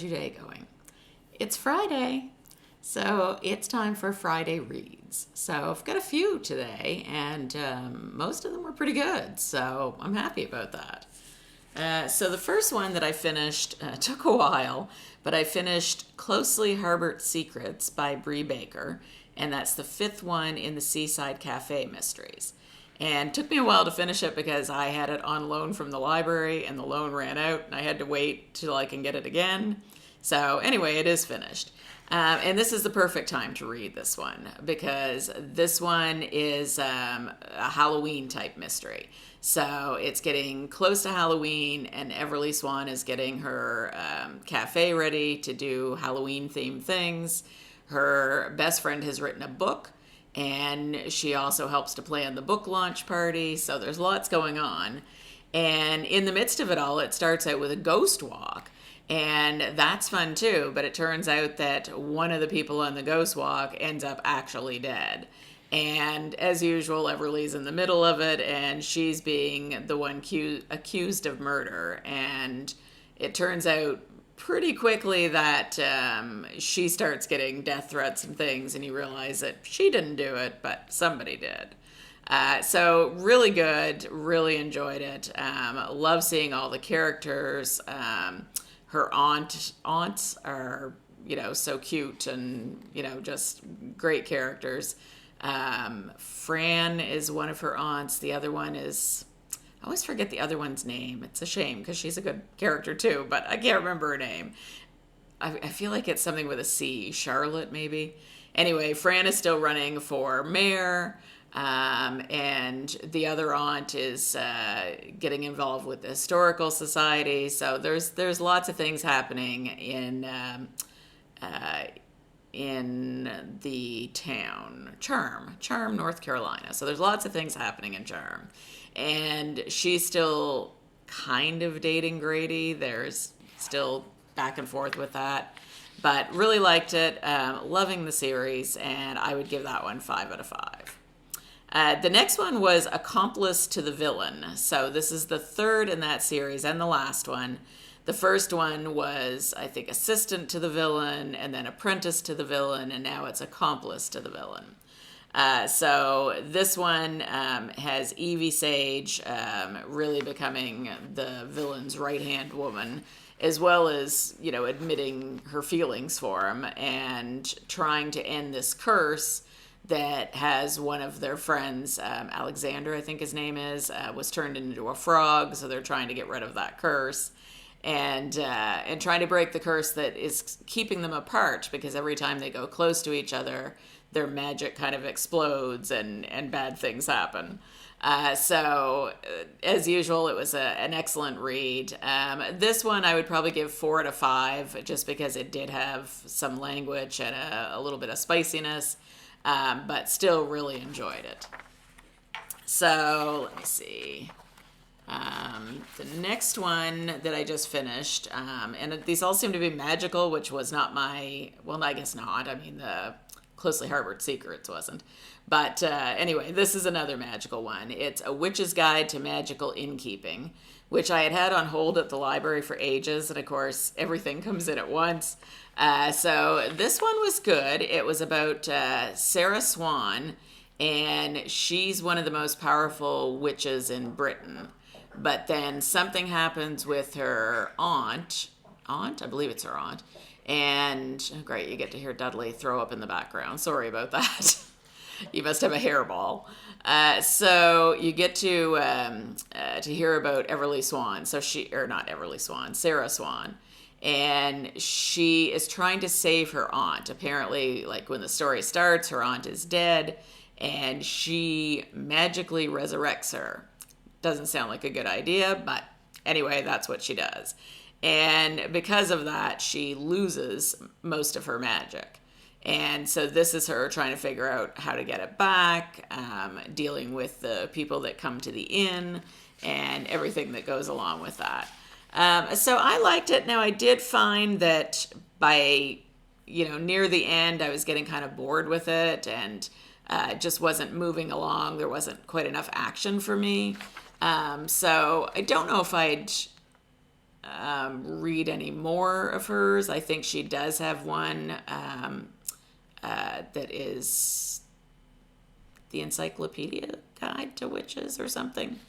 How's your day going? It's Friday, so it's time for Friday reads. So I've got a few today, and most of them were pretty good, so I'm happy about that. So the first one that I finished took a while, but I finished Closely Harbored Secrets by Bree Baker, and that's the fifth one in the Seaside Cafe Mysteries. And it took me a while to finish it because I had it on loan from the library and the loan ran out and I had to wait till I can get it again. So anyway, it is finished. And this is the perfect time to read this one because this one is a Halloween type mystery. So it's getting close to Halloween and Everly Swan is getting her cafe ready to do Halloween themed things. Her best friend has written a book and she also helps to plan the book launch party. So there's lots going on. And in the midst of it all, it starts out with a ghost walk. And that's fun too, but it turns out that one of the people on the ghost walk ends up actually dead. And as usual, Everly's in the middle of it, and she's being the one accused of murder. And it turns out pretty quickly that she starts getting death threats and things, and you realize that she didn't do it, but somebody did. So really good, really enjoyed it. Love seeing all the characters. Her aunts are, so cute and, just great characters. Fran is one of her aunts. The other one is, I always forget the other one's name. It's a shame because she's a good character too, but I can't remember her name. I feel like it's something with a C, Charlotte maybe. Anyway, Fran is still running for mayor. And the other aunt is getting involved with the historical society. So there's lots of things happening in the town Charm, North Carolina. So there's lots of things happening in Charm, and she's still kind of dating Grady. There's still back and forth with that. But really liked it, loving the series, and I would give that one 5 out of 5. The next one was Accomplice to the Villain. So this is the third in that series and the last one. The first one was, I think, Assistant to the Villain, and then Apprentice to the Villain, and now it's Accomplice to the Villain. So this one has Evie Sage really becoming the villain's right-hand woman, as well as, admitting her feelings for him and trying to end this curse that has one of their friends, Alexander, I think his name is, was turned into a frog, so they're trying to get rid of that curse. And trying to break the curse that is keeping them apart, because every time they go close to each other, their magic kind of explodes and bad things happen. So, as usual, it was an excellent read. This one I would probably give 4 out of 5, just because it did have some language and a little bit of spiciness, but still really enjoyed it. So, let me see. The next one that I just finished, and these all seem to be magical, which was not I guess not. I mean, the Closely Harbored Secrets wasn't. But anyway, this is another magical one. It's A Witch's Guide to Magical Innkeeping, which I had on hold at the library for ages, and of course, everything comes in at once. So this one was good. It was about Sarah Swan, and she's one of the most powerful witches in Britain. But then something happens with her aunt, I believe it's her aunt, and great, you get to hear Dudley throw up in the background. Sorry about that. You must have a hairball. So you get to hear about Everly Swan. So Sarah Swan. And she is trying to save her aunt. Apparently, like when the story starts, her aunt is dead, and she magically resurrects her. Doesn't sound like a good idea, but anyway, that's what she does. And because of that, she loses most of her magic. And so this is her trying to figure out how to get it back, dealing with the people that come to the inn, and everything that goes along with that. So I liked it. Now, I did find that by, near the end, I was getting kind of bored with it, and just wasn't moving along. There wasn't quite enough action for me. So I don't know if I'd read any more of hers. I think she does have one that is the Encyclopedia Guide to Witches or something.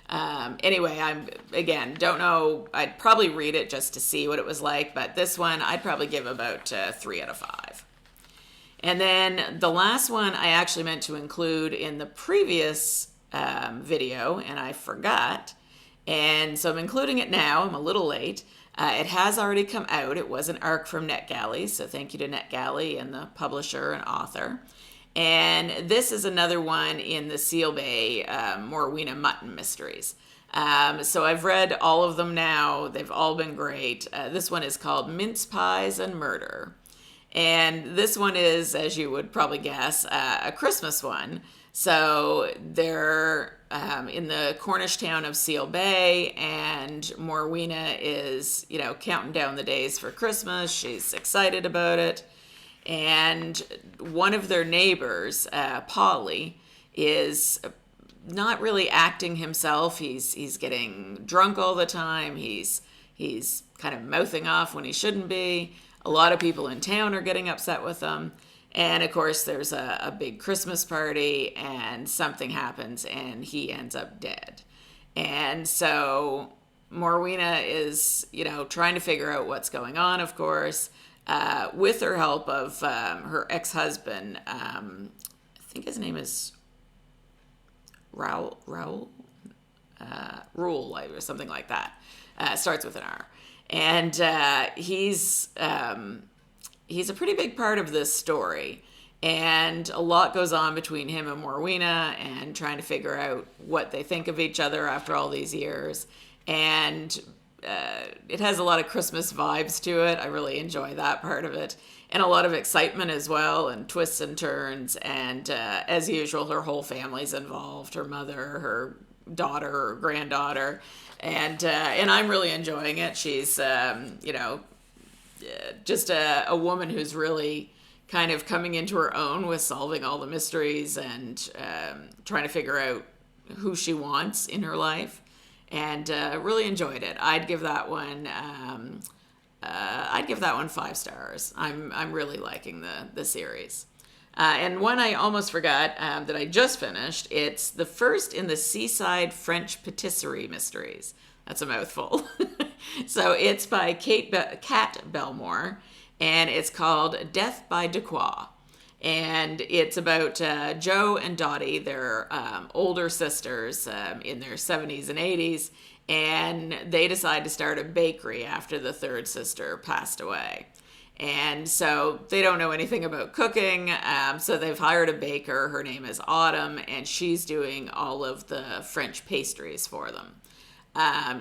Anyway, don't know. I'd probably read it just to see what it was like, but this one I'd probably give about 3 out of 5. And then the last one I actually meant to include in the previous video, and I forgot. And so I'm including it now. I'm a little late. It has already come out. It was an ARC from NetGalley, so thank you to NetGalley and the publisher and author. And this is another one in the Seal Bay Morwena Mutton mysteries. So I've read all of them now. They've all been great. This one is called Mince Pies and Murder. And this one is, as you would probably guess, a Christmas one. So they're in the Cornish town of Seal Bay, and Morwena is, counting down the days for Christmas. She's excited about it. And one of their neighbors, Polly, is not really acting himself. He's getting drunk all the time. He's kind of mouthing off when he shouldn't be. A lot of people in town are getting upset with him. And of course, there's a big Christmas party, and something happens, and he ends up dead. And so Morwena is, trying to figure out what's going on, of course. With her help of her ex-husband, I think his name is Rule, or something like that. Starts with an R. And he's a pretty big part of this story. And a lot goes on between him and Morwena, and trying to figure out what they think of each other after all these years. And it has a lot of Christmas vibes to it. I really enjoy that part of it. And a lot of excitement as well, and twists and turns. And as usual, her whole family's involved. Her mother, her daughter, her granddaughter. And I'm really enjoying it. She's, just a woman who's really kind of coming into her own with solving all the mysteries and trying to figure out who she wants in her life. And really enjoyed it. I'd give that one 5 stars. I'm really liking the series. And one I almost forgot that I just finished. It's the first in the Seaside French Patisserie mysteries. That's a mouthful. So it's by Kat Belmore, and it's called Death by Decroix. And it's about Joe and Dottie. They're older sisters in their 70s and 80s, and they decide to start a bakery after the third sister passed away. And so they don't know anything about cooking, so they've hired a baker. Her name is Autumn, and she's doing all of the French pastries for them.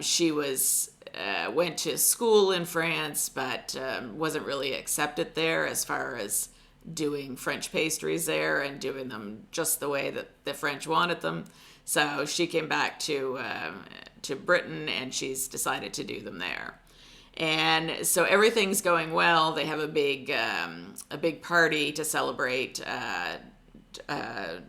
She went to school in France, but wasn't really accepted there as far as doing French pastries there and doing them just the way that the French wanted them. So she came back to Britain, and she's decided to do them there. And so everything's going well. They have a big party to celebrate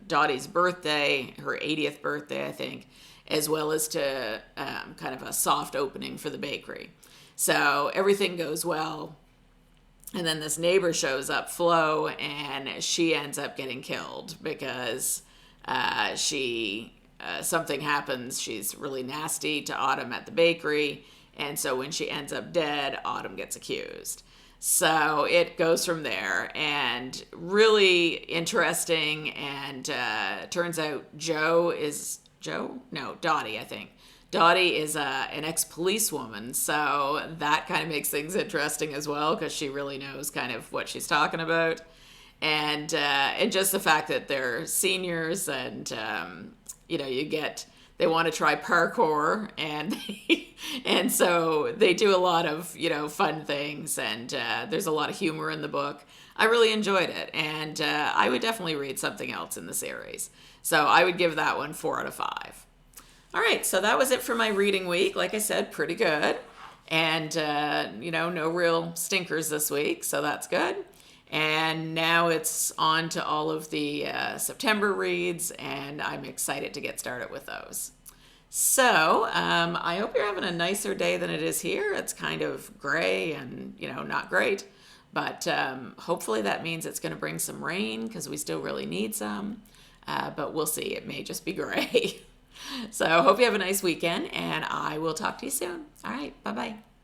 Dottie's birthday, her 80th birthday, I think, as well as to kind of a soft opening for the bakery. So everything goes well. And then this neighbor shows up, Flo, and she ends up getting killed because something happens. She's really nasty to Autumn at the bakery. And so when she ends up dead, Autumn gets accused. So it goes from there, and really interesting. And turns out Dottie, I think. Dottie is an ex-policewoman, so that kind of makes things interesting as well, because she really knows kind of what she's talking about. And just the fact that they're seniors, and they want to try parkour, and so they do a lot of fun things, and there's a lot of humor in the book. I really enjoyed it, and I would definitely read something else in the series. So I would give that one 4 out of 5. All right, so that was it for my reading week. Like I said, pretty good, and no real stinkers this week, so that's good. And now it's on to all of the September reads, and I'm excited to get started with those. So I hope you're having a nicer day than it is here. It's kind of gray and, not great. But hopefully that means it's going to bring some rain because we still really need some. But we'll see. It may just be gray. So hope you have a nice weekend, and I will talk to you soon. All right. Bye-bye.